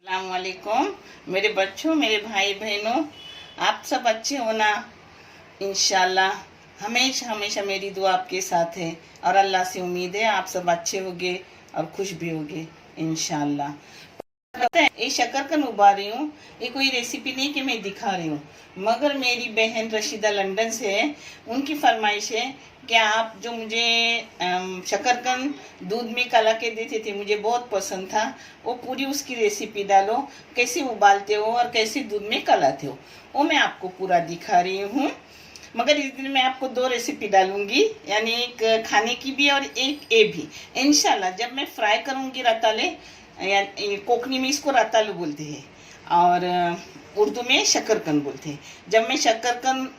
अस्सलाम वालेकुम मेरे बच्चों, मेरे भाई बहनों, आप सब अच्छे हो ना। इंशाल्लाह हमेशा हमेशा मेरी दुआ आपके साथ है और अल्लाह से उम्मीद है आप सब अच्छे होगे और खुश भी होगे इंशाल्लाह। पता है ये शकरकंद उबा रही हूँ, ये कोई रेसिपी नहीं कि मैं दिखा रही हूँ, मगर मेरी बहन रशीदा लंदन से है, उनकी फरमाइश है कि आप जो मुझे शकरकंद दूध में कला के देते थे, मुझे बहुत पसंद था, वो पूरी उसकी रेसिपी डालो, कैसे उबालते हो और कैसे दूध में कलाते हो, वो मैं आपको पूरा दिखा रही हूँ। मगर इस दिन मैं आपको दो रेसिपी डालूंगी, यानी एक खाने की भी और एक ये भी। इंशाल्लाह जब मैं फ्राई करूंगी रताले, या कोकनी में इसको रतालू बोलते हैं और उर्दू में शकरकंद बोलते हैं। जब मैं शकरकंद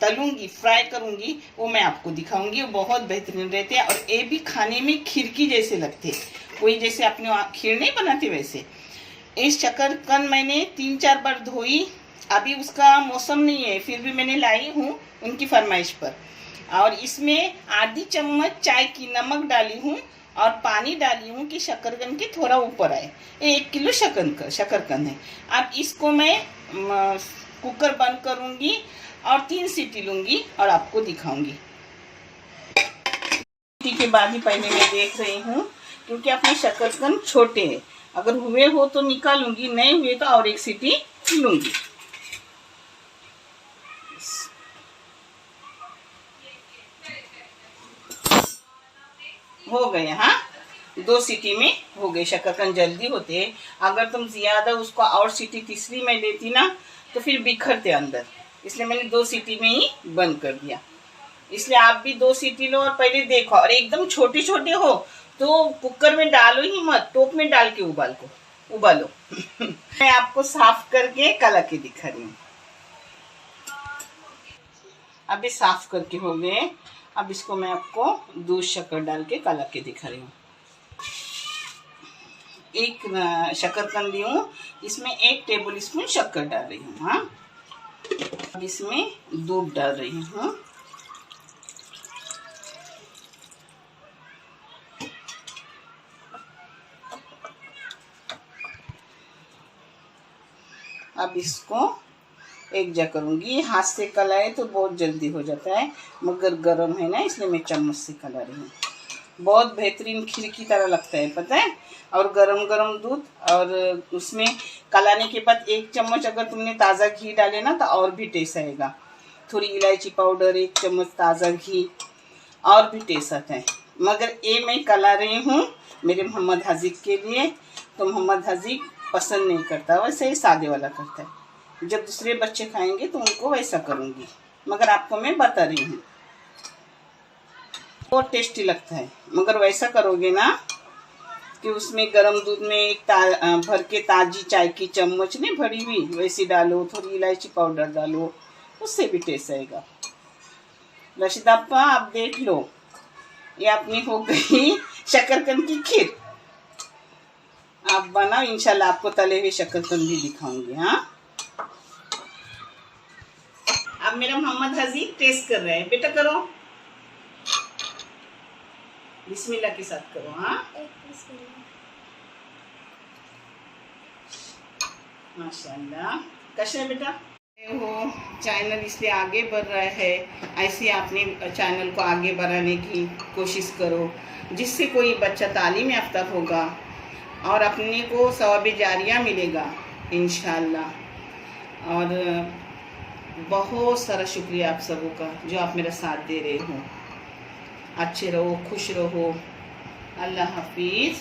तलूंगी, फ्राई करूंगी, वो मैं आपको दिखाऊंगी। वो बहुत बेहतरीन रहते हैं और ये भी खाने में खीर की जैसे लगते हैं, कोई जैसे अपने खीर नहीं बनाते वैसे। इस शकरकंद मैंने 3-4 बार धोई, अभी उसका मौसम नहीं है, फिर भी मैंने लाई हूँ उनकी फरमाइश पर। और इसमें आधी चम्मच चाय की नमक डाली हूँ और पानी डाली हूँ कि शकरकंद के थोड़ा ऊपर आए। 1 किलो शकरकंद है। अब इसको मैं कुकर बंद करूँगी और 3 सीटी लूँगी और आपको दिखाऊंगी। सीटी के बाद ही पहले मैं देख रही हूँ, क्योंकि अपने शकरकंद छोटे हैं, अगर हुए हो तो निकालूंगी, नहीं हुए तो और 1 सीटी लूँगी। हो गए, हाँ 2 सीटी में हो गए। शकरकंद जल्दी होते हैं, अगर तुम ज्यादा उसको और सीटी तीसरी में देती ना तो फिर बिखरते अंदर, इसलिए मैंने 2 सीटी में ही बंद कर दिया। इसलिए आप भी 2 सीटी लो और पहले देखो, और एकदम छोटे छोटे हो तो कुकर में डालो ही मत, टोप में डाल के उबालो। मैं आपको साफ करके कला के दिखा रही हूँ। अभी साफ करके हो गए। अब इसको मैं आपको दूध शक्कर डाल के कला के दिखा रही हूँ। एक शकरकंद ली हूँ, इसमें 1 टेबल स्पून शक्कर डाल रही हूँ। हाँ, अब इसमें दूध डाल रही हूँ। अब इसको एक जगह करूँगी। हाथ से कलाए तो बहुत जल्दी हो जाता है, मगर गरम है ना, इसलिए मैं चम्मच से कला रही हूँ। बहुत बेहतरीन खीर की तरह लगता है, पता है। और गरम गरम दूध, और उसमें कलाने के बाद 1 चम्मच अगर तुमने ताज़ा घी डाले ना तो और भी टेस्ट आएगा। थोड़ी इलायची पाउडर, 1 चम्मच ताज़ा घी, और भी टेस्ट आता है। मगर ये मैं कला रही हूँ मेरे मोहम्मद हाजिक के लिए, तो मोहम्मद हाजिक पसंद नहीं करता, वैसे ही सादे वाला करता है। जब दूसरे बच्चे खाएंगे तो उनको वैसा करूँगी, मगर आपको मैं बता रही हूँ। बहुत टेस्टी लगता है, मगर वैसा करोगे ना कि उसमें गरम दूध में एक भर के ताजी चाय की चम्मच नहीं भरी हुई वैसी डालो, थोड़ी इलायची पाउडर डालो, उससे भी टेस्ट आएगा। रशीदा अप्पा आप देख लो, ये अपनी हो गई शकरकंद की खीर। आप बनाओ, इंशाल्लाह आपको तले हुए शकरकंद भी दिखाऊंगी। हाँ, अब मेरा मोहम्मद हाजिक टेस्ट कर रहे हैं, बेटा करो, बिस्मिल्लाह के साथ करो। हाँ, माशाल्लाह। कैसे है बेटा हो चैनल, इसलिए आगे बढ़ रहा है, ऐसे आपने चैनल को आगे बढ़ाने की कोशिश करो, जिससे कोई बच्चा तालीम याफ्ता होगा और अपने को सवाब जारिया मिलेगा इंशाल्लाह। और बहुत सारा शुक्रिया आप सबों का जो आप मेरा साथ दे रहे हो। अच्छे रहो, खुश रहो। अल्लाह हाफिज़।